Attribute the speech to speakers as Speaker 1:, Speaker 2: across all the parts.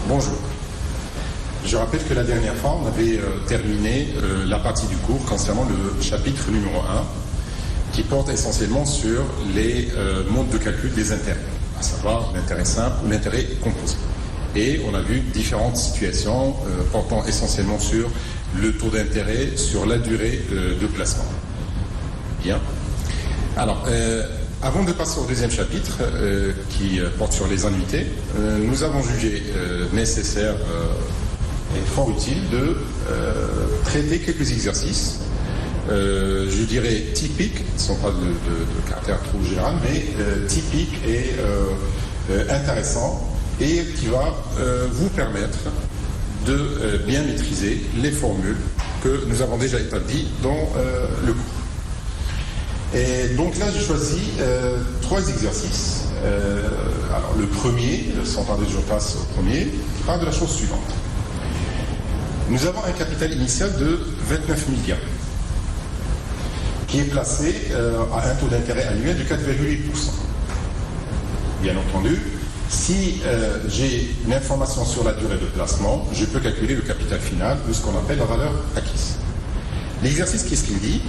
Speaker 1: Bonjour. Je rappelle que la dernière fois, on avait terminé la partie du cours concernant le chapitre numéro 1 qui porte essentiellement sur les modes de calcul des intérêts, à savoir l'intérêt simple ou l'intérêt composé. Et on a vu différentes situations portant essentiellement sur le taux d'intérêt, sur la durée de placement. Bien. Alors, avant de passer au deuxième chapitre qui porte sur les annuités, nous avons jugé nécessaire et fort utile de traiter quelques exercices, je dirais typiques, ne sont pas de caractère trop général, mais typiques et intéressants, et qui va vous permettre de bien maîtriser les formules que nous avons déjà établies dans le cours. Et donc là, j'ai choisi 3 exercices. Alors le premier, sans tarder, je passe au premier, qui parle de la chose suivante. Nous avons un capital initial de 29 milliards qui est placé à un taux d'intérêt annuel de 4,8%. Bien entendu, si j'ai une information sur la durée de placement, je peux calculer le capital final ou ce qu'on appelle la valeur acquise. L'exercice, qu'est-ce qu'il dit?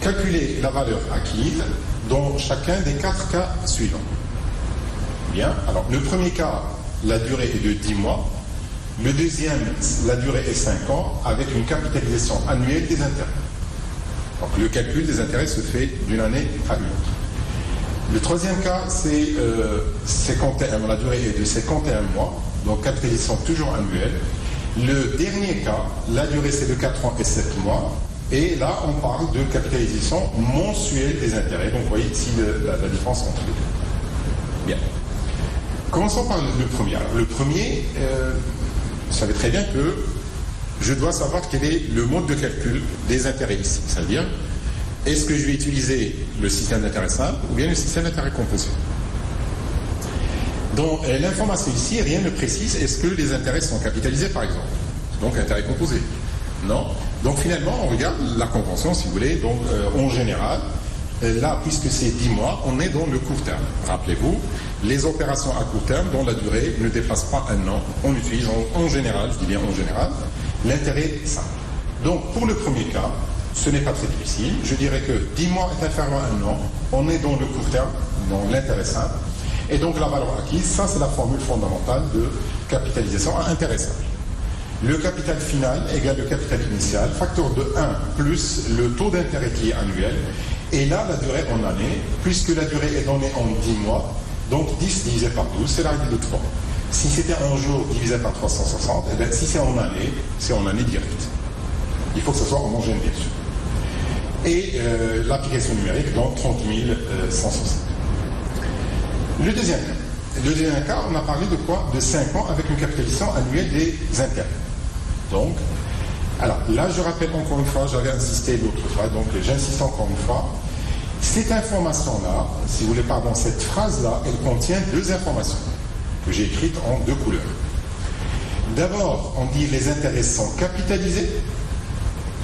Speaker 1: Calculer la valeur acquise dans chacun des 4 cas suivants. Bien, alors le premier cas, la durée est de 10 mois. Le deuxième, la durée est 5 ans, avec une capitalisation annuelle des intérêts. Donc le calcul des intérêts se fait d'une année à une autre. Le troisième cas, c'est la durée est de 51 mois, donc capitalisation toujours annuelle. Le dernier cas, la durée c'est de 4 ans et 7 mois, et là on parle de capitalisation mensuelle des intérêts. Donc vous voyez ici la différence entre les deux. Bien. Commençons par le premier. Alors, le premier, vous savez très bien que je dois savoir quel est le mode de calcul des intérêts ici. C'est-à-dire, est-ce que je vais utiliser le système d'intérêt simple ou bien le système d'intérêt composé? Dans l'information ici, rien ne précise est-ce que les intérêts sont capitalisés par exemple. Donc intérêt composé. Non. Donc finalement, on regarde la convention, si vous voulez, donc en général, là, puisque c'est 10 mois, on est dans le court terme. Rappelez-vous, les opérations à court terme dont la durée ne dépasse pas un an, on utilise en général, je dis bien en général, l'intérêt simple. Donc pour le premier cas, ce n'est pas très difficile. Je dirais que 10 mois est inférieur à un an, on est dans le court terme, dans l'intérêt simple. Et donc la valeur acquise, ça c'est la formule fondamentale de capitalisation à intérêt simple. Le capital final égale le capital initial, facteur de 1 plus le taux d'intérêt qui est annuel. Et là, la durée en année, puisque la durée est donnée en 10 mois, donc 10 divisé par 12, c'est la règle de 3. Si c'était en jour divisé par 360, et bien si c'est en année directe. Il faut que ce soit homogène, bien sûr. Et l'application numérique, donc 30 160. Le deuxième cas, on a parlé de quoi? De 5 ans avec une capitalisation annuelle des intérêts. Donc, alors là, je rappelle encore une fois, j'avais insisté l'autre fois, donc j'insiste encore une fois. Cette information-là, si vous voulez, pardon, cette phrase-là, elle contient 2 informations que j'ai écrites en 2 couleurs. D'abord, on dit les intérêts sont capitalisés.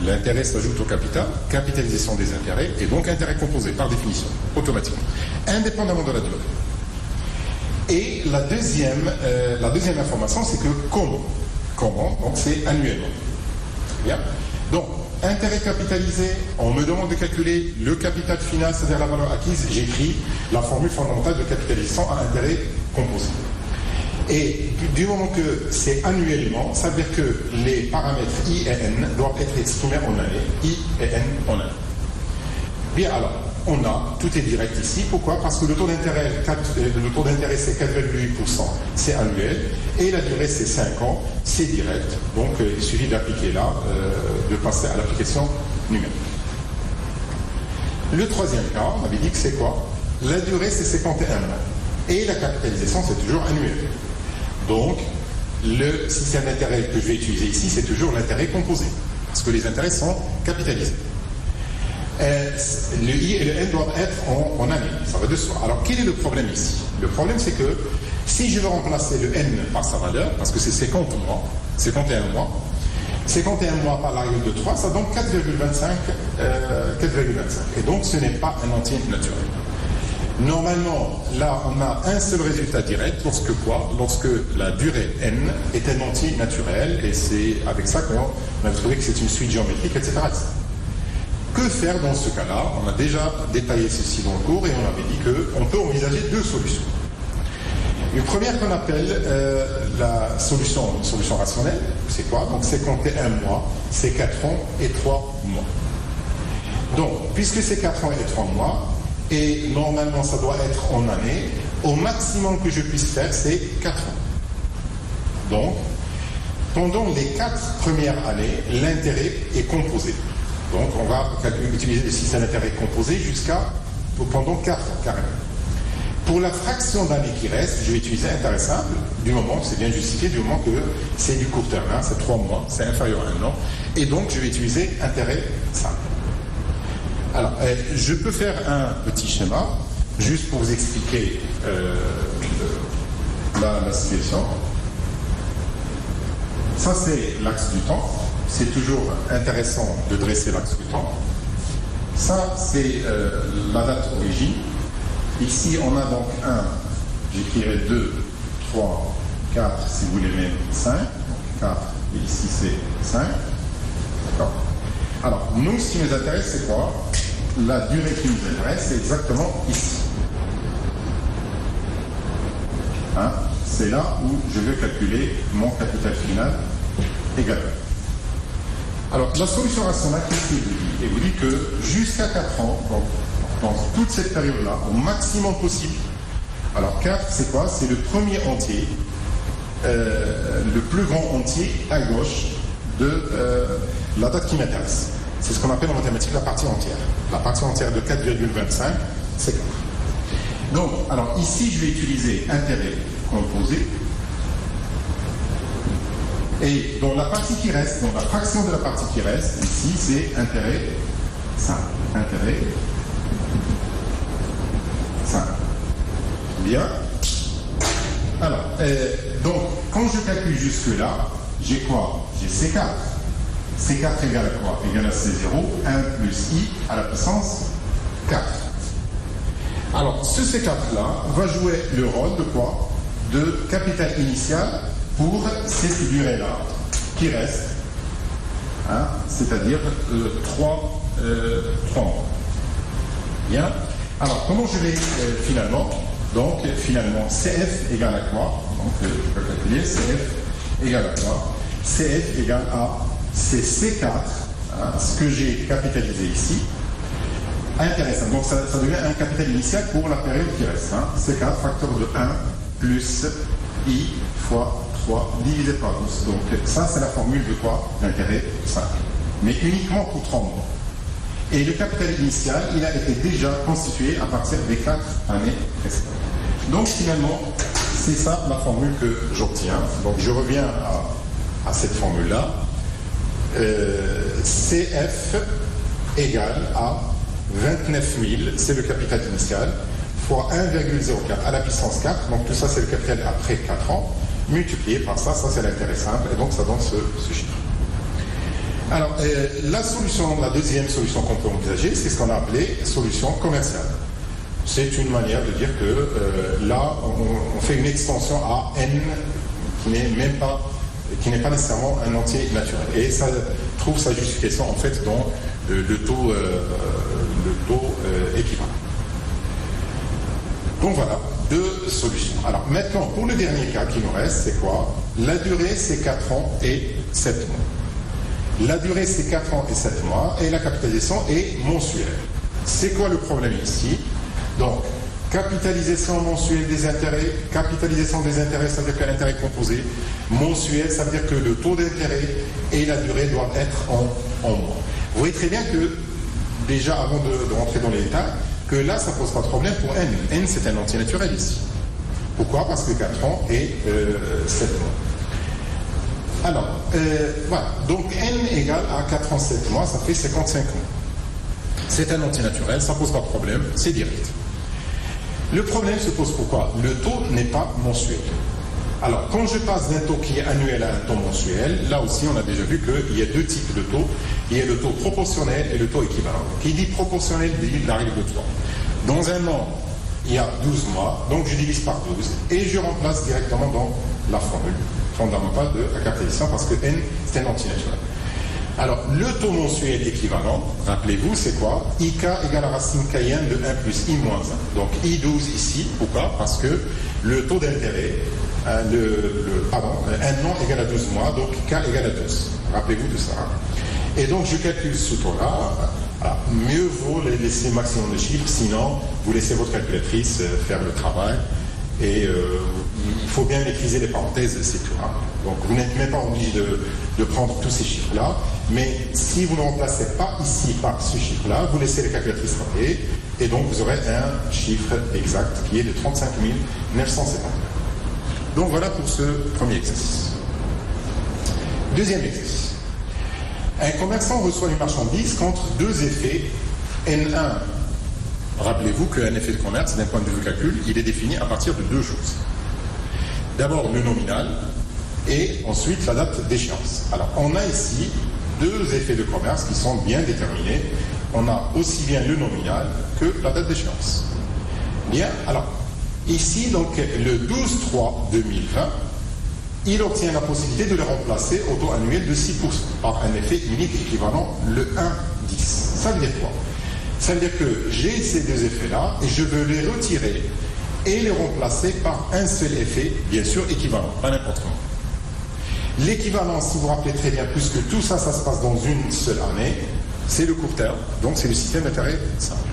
Speaker 1: L'intérêt s'ajoute au capital, capitalisation des intérêts, et donc intérêt composé, par définition, automatiquement, indépendamment de la durée. Et la deuxième information, c'est que comment? Donc c'est annuellement. Bien. Donc, intérêt capitalisé, on me demande de calculer le capital final, c'est-à-dire la valeur acquise, j'écris la formule fondamentale de capitalisation à intérêt composé. Et du moment que c'est annuellement, ça veut dire que les paramètres I et N doivent être exprimés en année, I et N en année. Bien alors, tout est direct ici. Pourquoi? Parce que le taux d'intérêt c'est 4,8%, c'est annuel, et la durée c'est 5 ans, c'est direct. Donc il suffit d'appliquer là, de passer à l'application numérique. Le troisième cas, on avait dit que c'est quoi? La durée c'est 51 mois, et la capitalisation c'est toujours annuel. Donc le système d'intérêt que je vais utiliser ici, c'est toujours l'intérêt composé, parce que les intérêts sont capitalisés. Le I et le N doivent être en année, ça va de soi. Alors quel est le problème ici? Le problème c'est que si je veux remplacer le N par sa valeur, parce que c'est 50 mois, 51 mois, 51 mois par la règle de 3, ça donne 4,25. Et donc ce n'est pas un entier naturel. Normalement, là, on a un seul résultat direct. Lorsque quoi? Lorsque la durée n est un entier naturel, et c'est avec ça qu'on a trouvé que c'est une suite géométrique, etc. Que faire dans ce cas-là? On a déjà détaillé ceci dans le cours et on avait dit qu'on peut envisager deux solutions. Une première qu'on appelle la solution rationnelle, c'est quoi? Donc c'est compter un mois, c'est 4 ans et 3 mois. Donc, puisque c'est 4 ans et 3 mois, et normalement ça doit être en année, au maximum que je puisse faire, c'est 4 ans. Donc, pendant les 4 premières années, l'intérêt est composé. Donc, on va utiliser le système d'intérêt composé pendant 4 ans, carrément. Pour la fraction d'années qui reste, je vais utiliser intérêt simple, du moment que c'est bien justifié, du moment que c'est du court terme, hein, c'est 3 mois, c'est inférieur à 1 an, et donc je vais utiliser intérêt simple. Alors, je peux faire un petit schéma, juste pour vous expliquer la situation. Ça, c'est l'axe du temps. C'est toujours intéressant de dresser l'axe du temps. Ça, c'est la date origine. Ici, on a donc 1, j'écrirai 2, 3, 4, si vous voulez même 5. 4, et ici c'est 5. D'accord. Alors, nous, ce qui nous intéresse, c'est quoi? La durée qui nous intéresse, c'est exactement ici. Hein? C'est là où je vais calculer mon capital final égal. Alors, la solution rationnelle, qu'est-ce qu'il vous dit? Il vous dit que jusqu'à 4 ans, donc, dans toute cette période-là, au maximum possible, alors 4, c'est quoi? C'est le premier entier, le plus grand entier à gauche de la date qui m'intéresse. C'est ce qu'on appelle en mathématiques la partie entière. La partie entière de 4,25, c'est 4. Donc, alors ici, je vais utiliser intérêt composé. Et dans la partie qui reste, dans la fraction de la partie qui reste, ici, c'est intérêt simple. Intérêt simple. Bien. Alors, donc, quand je calcule jusque-là, j'ai quoi? J'ai C4. C4 égale à quoi? Égale à C0, 1 plus I à la puissance 4. Alors, ce C4-là va jouer le rôle de quoi? De capital initial pour cette durée-là qui reste, hein, c'est-à-dire 3 mois. Bien. Alors, comment je vais finalement? Donc, finalement, CF égale à quoi? Donc, je peux calculer CF égale à quoi? CF égale à c'est C4, hein, ce que j'ai capitalisé ici. Intéressant. Donc, ça devient un capital initial pour la période qui reste. Hein. C4, facteur de 1 plus I fois 3 divisé par 12. Donc, ça, c'est la formule de quoi? D'intérêt simple. Mais uniquement pour 3 mois. Et le capital initial, il a été déjà constitué à partir des 4 années précédentes. Donc, finalement, c'est ça la formule que j'obtiens. Donc, je reviens à cette formule-là. CF égale à 29 000, c'est le capital initial, fois 1,04 à la puissance 4, donc tout ça c'est le capital après 4 ans, multiplié par ça, ça c'est l'intérêt simple, et donc ça donne ce chiffre. Alors, la deuxième solution qu'on peut envisager, c'est ce qu'on a appelé solution commerciale. C'est une manière de dire que là, on fait une extension à n qui n'est pas nécessairement un entier naturel. Et ça trouve sa justification en fait dans le taux équivalent. Donc voilà, deux solutions. Alors maintenant, pour le dernier cas qui nous reste, c'est quoi? La durée, c'est 4 ans et 7 mois. La durée, c'est 4 ans et 7 mois, et la capitalisation est mensuelle. C'est quoi le problème ici? Donc, capitalisation mensuelle des intérêts, capitalisation des intérêts, ça veut dire que l'intérêt composé, mensuel, ça veut dire que le taux d'intérêt et la durée doivent être en mois. Vous voyez très bien que, déjà avant de rentrer dans les détails, que là, ça ne pose pas de problème pour n. N, c'est un entier naturel ici. Pourquoi? Parce que 4 ans et 7 mois. Alors, voilà. Donc, n égale à 4 ans, 7 mois, ça fait 55 mois. C'est un entier naturel, ça ne pose pas de problème, c'est direct. Le problème se pose pourquoi? Le taux n'est pas mensuel. Alors, quand je passe d'un taux qui est annuel à un taux mensuel, là aussi, on a déjà vu qu'il y a deux types de taux. Il y a le taux proportionnel et le taux équivalent. Qui dit proportionnel dit la règle de 3. Dans un an, il y a 12 mois, donc je divise par 12 et je remplace directement dans la formule fondamentale de la capitalisation parce que n c'est un entier naturel. Alors, le taux mensuel équivalent, rappelez-vous, c'est quoi? IK égale la racine kn de 1 plus I moins 1. Donc, I12 ici, pourquoi? Parce que le taux d'intérêt, un an égale à 12 mois, donc K égale à 12. Rappelez-vous de ça. Et donc, je calcule ce taux-là. Alors, mieux vaut les laisser maximum de chiffres, sinon, vous laissez votre calculatrice faire le travail. Et il faut bien maîtriser les parenthèses, c'est tout. Hein. Donc vous n'êtes même pas obligé de prendre tous ces chiffres-là, mais si vous ne remplacez pas ici par ce chiffre-là, vous laissez les calculatrices travailler, et donc vous aurez un chiffre exact qui est de 35 970. Donc voilà pour ce premier exercice. Deuxième exercice. Un commerçant reçoit une marchandise contre deux effets N1. Rappelez-vous qu'un effet de commerce, d'un point de vue calcul, il est défini à partir de deux choses. D'abord le nominal et ensuite la date d'échéance. Alors on a ici deux effets de commerce qui sont bien déterminés. On a aussi bien le nominal que la date d'échéance. Bien, alors ici donc le 12/3/2020, il obtient la possibilité de le remplacer au taux annuel de 6% par un effet unique équivalent le 1,10. Ça veut dire quoi? Ça veut dire que j'ai ces deux effets-là et je veux les retirer et les remplacer par un seul effet, bien sûr équivalent, pas n'importe comment. L'équivalence, si vous vous rappelez très bien, puisque tout ça, ça se passe dans une seule année, c'est le court terme, donc c'est le système d'intérêt simple.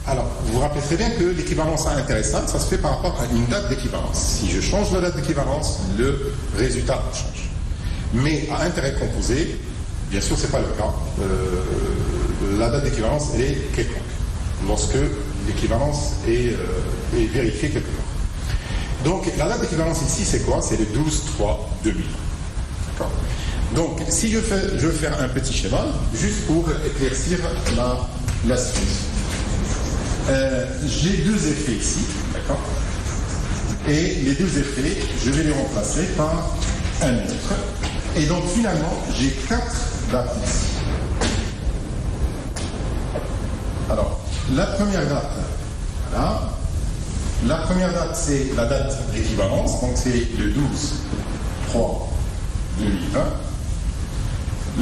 Speaker 1: Alors, vous vous rappelez très bien que l'équivalence à intérêt simple, ça se fait par rapport à une date d'équivalence. Si je change la date d'équivalence, le résultat change. Mais à intérêt composé, bien sûr, ce n'est pas le cas. La date d'équivalence, elle est quelconque, lorsque l'équivalence est vérifiée quelque part. Donc, la date d'équivalence ici, c'est quoi? C'est le 12/3/2000. D'accord. Donc, si je veux faire un petit schéma, juste pour éclaircir la situation. J'ai deux effets ici, d'accord? Et les deux effets, je vais les remplacer par un autre. Et donc, finalement, j'ai 4 dates ici. Alors, la première date, voilà. La première date, c'est la date d'équivalence, donc c'est le 12/3/2020.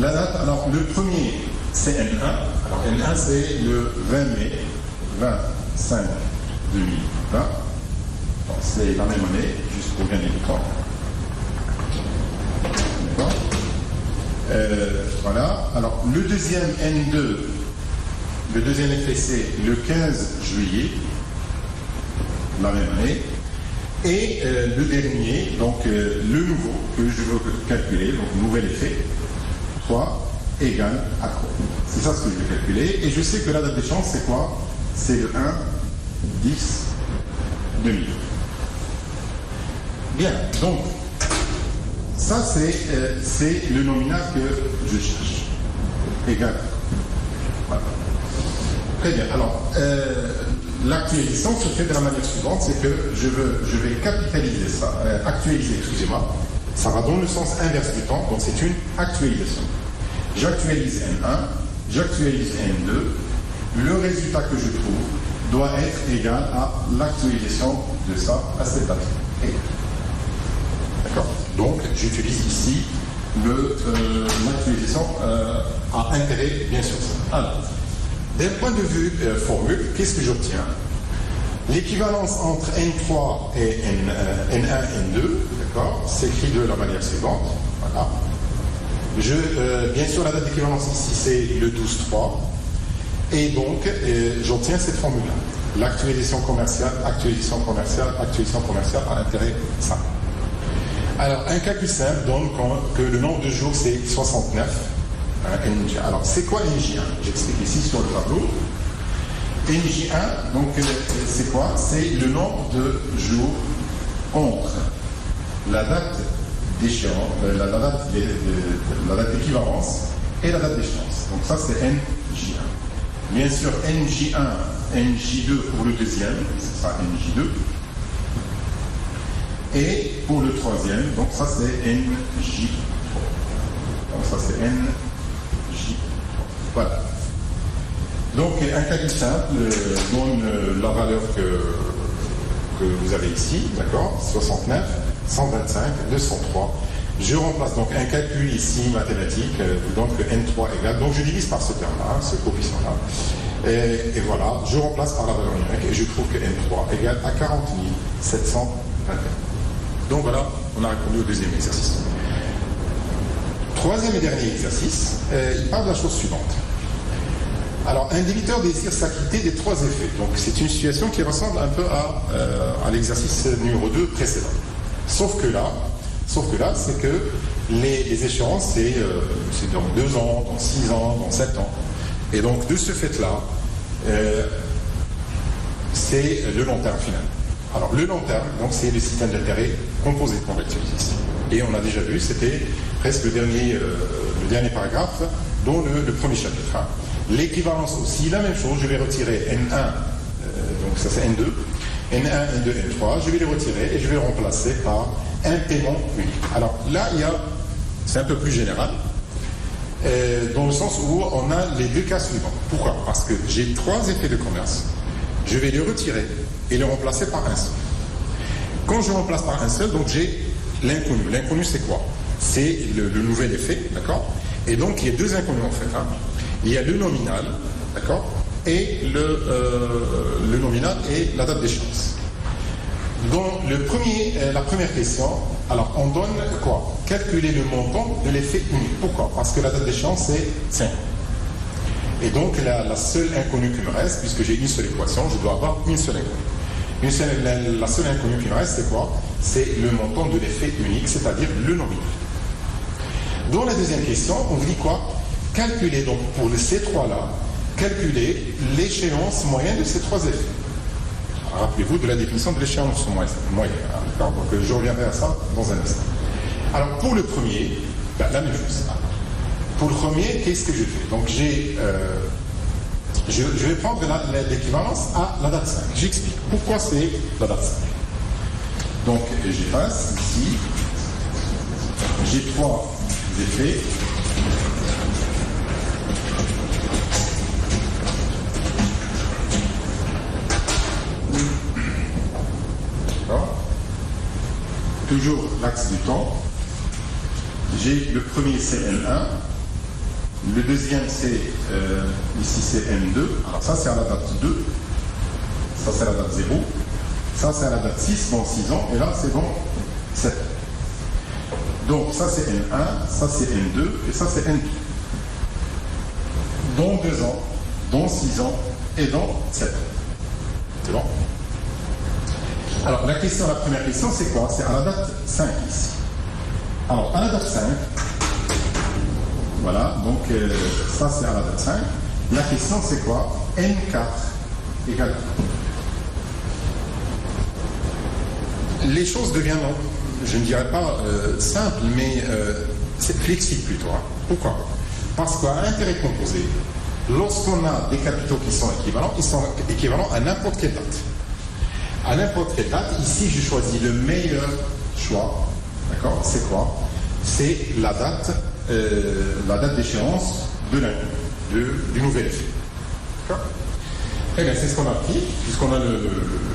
Speaker 1: La date, alors le premier, c'est N1. Alors N1, c'est le 20 mai 25/2020. C'est la même année, juste pour gagner du temps. D'accord. Voilà. Alors le deuxième N2, le deuxième effet, c'est le 15 juillet. La même année, et le dernier, donc le nouveau que je veux calculer, donc nouvel effet, 3 égale à 3. C'est ça ce que je vais calculer, et je sais que la date d'échéance, c'est quoi? C'est le 1/10/2000. Bien, donc, ça c'est le nominal que je cherche. Égal. Voilà. Très bien, alors, l'actualisation se fait de la manière suivante, c'est que je vais capitaliser ça, actualiser, excusez-moi, ça va dans le sens inverse du temps, donc c'est une actualisation. J'actualise N1, j'actualise N2, le résultat que je trouve doit être égal à l'actualisation de ça à cette date. D'accord? Donc j'utilise ici l'actualisation à intérêt, bien sûr. Alors, d'un point de vue formule, qu'est-ce que j'obtiens? L'équivalence entre N3 et N1, N2, d'accord, s'écrit de la manière suivante. Voilà. Bien sûr, la date d'équivalence ici, c'est le 12/3. Et donc, j'obtiens cette formule-là. L'actualisation commerciale, actualisation commerciale, actualisation commerciale à intérêt simple. Alors, un calcul simple donne que le nombre de jours, c'est 69. NJ1. Alors, c'est quoi NJ1? J'explique ici sur le tableau. NJ1, donc, c'est quoi? C'est le nombre de jours entre la date d'échéance, la date d'équivalence et la date d'échéance. Donc, ça, c'est NJ1. Bien sûr, NJ1, NJ2 pour le deuxième, c'est ça, NJ2. Et pour le troisième, donc, ça, c'est NJ3. Donc, ça, c'est NJ3. Voilà. Donc un calcul simple donne la valeur que vous avez ici, d'accord, 69, 125, 203. Je remplace donc un calcul ici mathématique, vous donne que n3 égale, donc je divise par ce terme-là, ce coefficient-là, et voilà, je remplace par la valeur numérique et je trouve que n3 égale à 40 721. Donc voilà, on a répondu au deuxième exercice. Troisième et dernier exercice, il parle de la chose suivante. Alors, un débiteur désire s'acquitter des trois effets. Donc, c'est une situation qui ressemble un peu à l'exercice numéro 2 précédent. Sauf que là, c'est que les échéances, c'est dans 2 ans, dans 6 ans, dans 7 ans. Et donc, de ce fait-là, c'est le long terme final. Alors, le long terme, donc, c'est le système d'intérêt composé qu'on va utiliser ici. Et on a déjà vu, c'était presque le dernier paragraphe, dont le premier chapitre. Hein. L'équivalence aussi, la même chose, je vais retirer N1, donc ça c'est N2, N1, N2, N3, je vais les retirer et je vais les remplacer par un paiement unique. Alors là, c'est un peu plus général, dans le sens où on a les deux cas suivants. Pourquoi? Parce que j'ai 3 effets de commerce, je vais les retirer et les remplacer par un seul. Quand je remplace par un seul, donc j'ai l'inconnu. L'inconnu c'est quoi? C'est le nouvel effet, d'accord? Et donc il y a 2 inconnus en fait. Hein. Il y a le nominal, d'accord, et le nominal et la date d'échéance. Dans la première question, alors on donne quoi? Calculer le montant de l'effet unique. Pourquoi? Parce que la date d'échéance c'est 5 ans. Et donc la seule inconnue qui me reste, puisque j'ai une seule équation, je dois avoir une seule inconnue. La seule inconnue qui me reste c'est quoi? C'est le montant de l'effet unique, c'est-à-dire le nominal. Dans la deuxième question, on vous dit quoi? Calculer, donc pour ces 3-là, calculer l'échéance moyenne de ces 3 effets. Rappelez-vous de la définition de l'échéance moyenne. Hein, donc je reviendrai à ça dans un instant. Alors pour le premier, la même chose. Pour le premier, qu'est-ce que je fais? Donc je vais prendre l'équivalence à la date 5. J'explique pourquoi c'est la date 5. Donc j'efface ici, j'ai 3 effets. Toujours l'axe du temps. J'ai le premier c'est N1, le deuxième c'est ici c'est N2. Alors ça c'est à la date 2, ça c'est à la date 0, ça c'est à la date 6 dans 6 ans, et là c'est dans 7. Donc ça c'est N1, ça c'est N2 et ça c'est N2. Dans 2 ans, dans 6 ans et dans 7 ans. C'est bon? Alors la première question c'est quoi? C'est à la date 5 ici. Alors à la date 5, voilà, donc ça c'est à la date 5. La question c'est quoi? N4 égale 1. Les choses deviennent, je ne dirais pas simples, mais c'est flexible plutôt. Hein. Pourquoi? Parce qu'à intérêt composé, lorsqu'on a des capitaux qui sont équivalents, ils sont équivalents à n'importe quelle date. À n'importe quelle date, ici je choisis le meilleur choix, d'accord? C'est quoi? C'est la date d'échéance de du nouvel effet. D'accord? Eh bien, c'est ce qu'on a pris, puisqu'on a le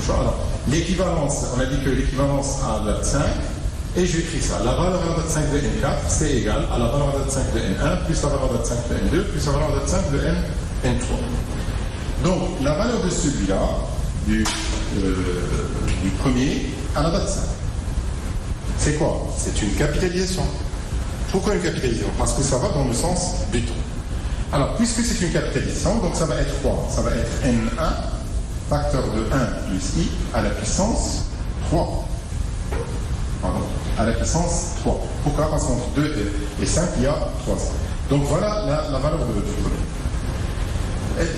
Speaker 1: choix. Alors, l'équivalence, on a dit que l'équivalence à la date 5, et je écris ça. La valeur à la date 5 de N4, c'est égal à la valeur à la date 5 de N1, plus la valeur à la date 5 de N2, plus la valeur à la date 5 de N3. Donc, la valeur de celui-là, du premier à la date 5. C'est quoi? C'est une capitalisation. Pourquoi une capitalisation? Parce que ça va dans le sens du temps. Alors, puisque c'est une capitalisation, donc ça va être quoi? Ça va être N1, facteur de 1 plus I à la puissance 3. Pardon, à la puissance 3. Pourquoi? Parce qu'entre 2 et 5, il y a 3. Donc voilà la valeur du premier.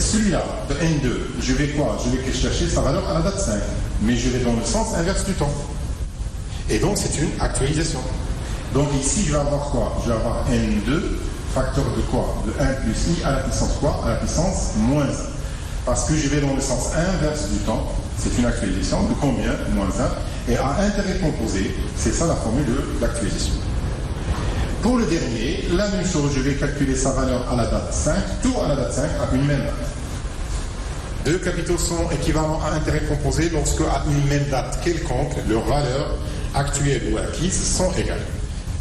Speaker 1: Celui-là, de N2, je vais quoi? Je vais chercher sa valeur à la date 5, mais je vais dans le sens inverse du temps. Et donc, c'est une actualisation. Donc ici, je vais avoir quoi? Je vais avoir N2, facteur de quoi? De 1 plus I à la puissance quoi? À la puissance moins 1. Parce que je vais dans le sens inverse du temps, c'est une actualisation de combien? Moins 1. Et à intérêt composé, c'est ça la formule de l'actualisation. Pour le dernier, la même chose, je vais calculer sa valeur à la date 5, tout à la date 5 à une même date. deux capitaux sont équivalents à intérêt composé lorsque, à une même date quelconque, leurs valeurs actuelles ou acquises sont égales.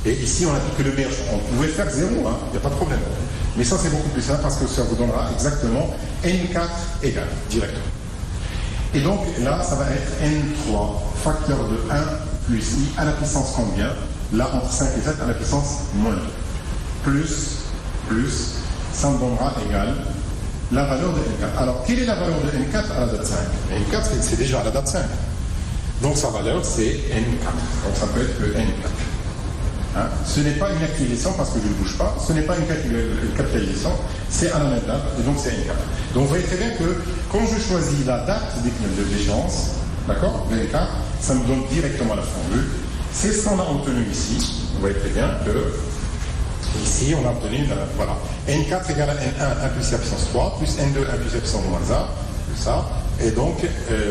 Speaker 1: Et ici, on a dit que le meilleur choix. On pouvait faire 0, il n'y a pas de problème. Mais ça, c'est beaucoup plus simple parce que ça vous donnera exactement N4 égale, directement. Et donc, là, ça va être N3, facteur de 1 plus I à la puissance combien? Là, entre 5 et 7 à la puissance moins 2. Plus, ça me donnera égal la valeur de N4. Alors, quelle est la valeur de N4 à la date 5? N4, c'est déjà à la date 5. Donc, sa valeur, c'est N4. Donc, ça peut être que N4. Hein? Ce n'est pas une actualisation parce que je ne bouge pas, ce n'est pas une capitalisation, c'est à la même date, et donc c'est N4. Donc, vous voyez très bien que quand je choisis la date de l'échéance, d'accord, de N4, ça me donne directement la formule. C'est ce qu'on a obtenu ici. Vous voyez très bien que ici, on a obtenu, voilà, N4 égale à N1, 1 plus la puissance 3, plus N2, 1 plus la puissance moins 1, tout ça. Et donc,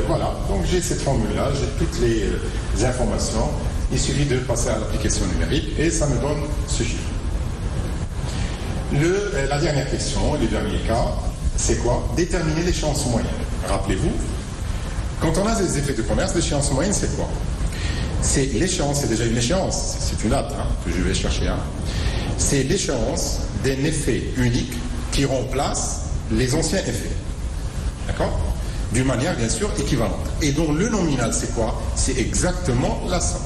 Speaker 1: voilà, donc j'ai cette formule-là, j'ai toutes les informations. Il suffit de passer à l'application numérique et ça me donne ce chiffre. La dernière question, le dernier cas, c'est quoi? Déterminer l'échéance moyenne. Rappelez-vous, quand on a des effets de commerce, l'échéance moyenne, c'est quoi? C'est l'échéance, c'est déjà une échéance, c'est une date hein, que je vais chercher. Hein. C'est l'échéance d'un effet unique qui remplace les anciens effets. D'accord? D'une manière, bien sûr, équivalente. Et donc, le nominal, c'est quoi? C'est exactement la somme.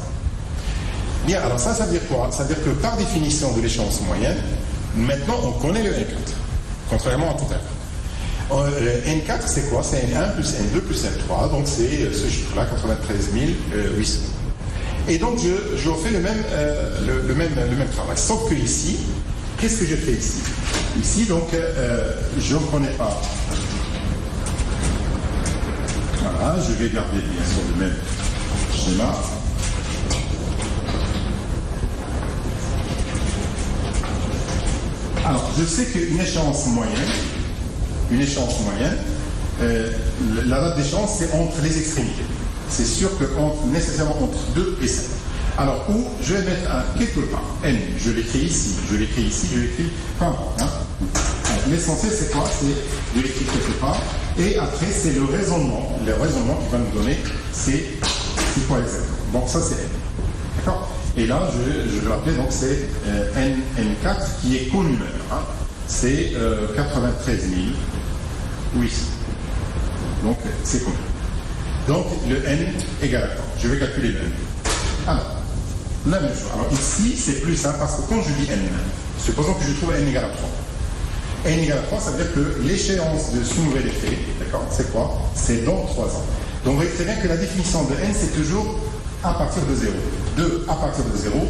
Speaker 1: Bien, alors ça veut dire quoi? Ça veut dire que par définition de l'échéance moyenne, maintenant, on connaît le N4, contrairement à tout à l'heure. N4, c'est quoi? C'est N1 plus N2 plus N3, donc c'est ce chiffre-là, 93 800. Et donc, je refais le même travail. Sauf que ici, qu'est-ce que je fais ici? Ici, donc, je ne connais pas. Voilà, je vais garder bien sûr le même schéma. Alors, je sais qu'une échéance moyenne, la date d'échéance, c'est entre les extrémités. C'est sûr que nécessairement entre 2 et 7. Alors, où je vais mettre quelque part, N, je l'écris ici, je l'écris peu importe. Hein. L'essentiel, c'est quoi? C'est de l'écrire quelque part. Et après, c'est le raisonnement qui va nous donner, c'est quoi exactement. Donc, ça, c'est N. D'accord? Et là, je vais l'appeler, donc c'est N4 qui est connuméraire. Hein. C'est 93 800. Donc, c'est connu. Donc, le N égale à quoi? Je vais calculer le N. Alors, la même chose. Alors, ici, c'est plus simple parce que quand je dis N, supposons que je trouve N égale à 3. N égale à 3, ça veut dire que l'échéance de ce nouvel effet, d'accord, c'est quoi? C'est dans 3 ans. Donc, vous voyez très bien que la définition de N, c'est toujours à partir de 0. 2 à partir de 0,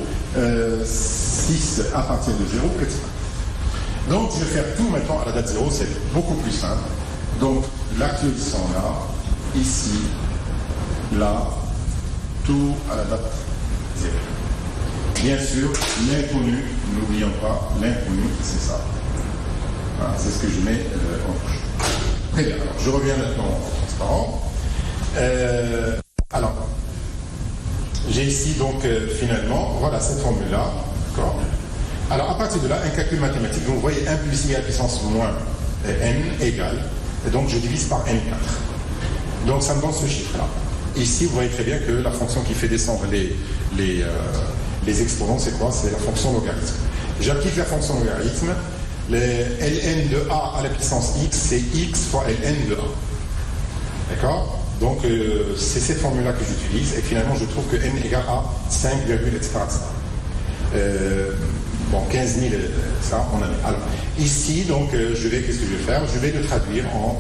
Speaker 1: 6 à partir de 0, etc. Donc, je vais faire tout maintenant à la date 0, c'est beaucoup plus simple. Donc, l'actualisation là, ici, là, tout à la date 0. Bien sûr, l'inconnu, n'oublions pas, l'inconnu, c'est ça. Voilà, c'est ce que je mets en rouge. Très bien, alors je reviens maintenant au transparent. Alors, j'ai ici donc finalement, voilà cette formule-là, d'accord? Alors à partir de là, un calcul mathématique, donc vous voyez 1 plus I à la puissance moins N égale, et donc je divise par N4. Donc ça me donne ce chiffre-là. Ici, vous voyez très bien que la fonction qui fait descendre les exponents, c'est quoi? C'est la fonction logarithme. J'applique la fonction logarithme. Le ln de a à la puissance x, c'est x fois ln de a. D'accord? Donc, c'est cette formule-là que j'utilise, et finalement, je trouve que n égale à 5, etc. Bon, 15 000, ça, en année. Alors, ici, donc, qu'est-ce que je vais faire? Je vais le traduire en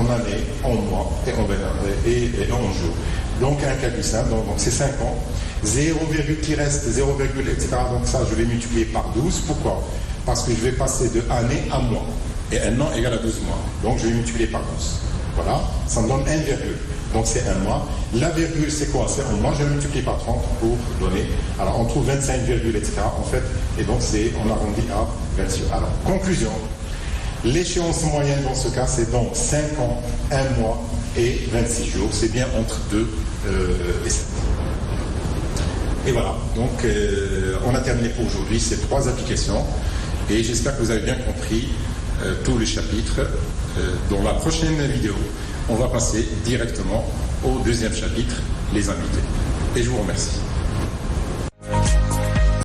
Speaker 1: années, en mois, et en jours. Donc, un calcul simple, donc c'est 5 ans. 0, qui reste, 0, etc. Donc, ça, je vais multiplier par 12. Pourquoi? Parce que je vais passer de année à mois. Et un an égale à 12 mois. Donc, je vais multiplier par 12. Voilà, ça me donne 1 virgule. Donc, c'est un mois. La virgule, c'est quoi? C'est un mois. Je vais multiplier par 30 pour donner. Alors, on trouve 25 virgules, etc. En fait, et donc, on arrondit à 26. Alors, conclusion. L'échéance moyenne dans ce cas, c'est donc 5 ans, 1 mois et 26 jours. C'est bien entre 2 et 7. Et voilà, donc on a terminé pour aujourd'hui ces 3 applications et j'espère que vous avez bien compris tout le chapitre. Dans la prochaine vidéo, on va passer directement au deuxième chapitre, les invités. Et je vous remercie.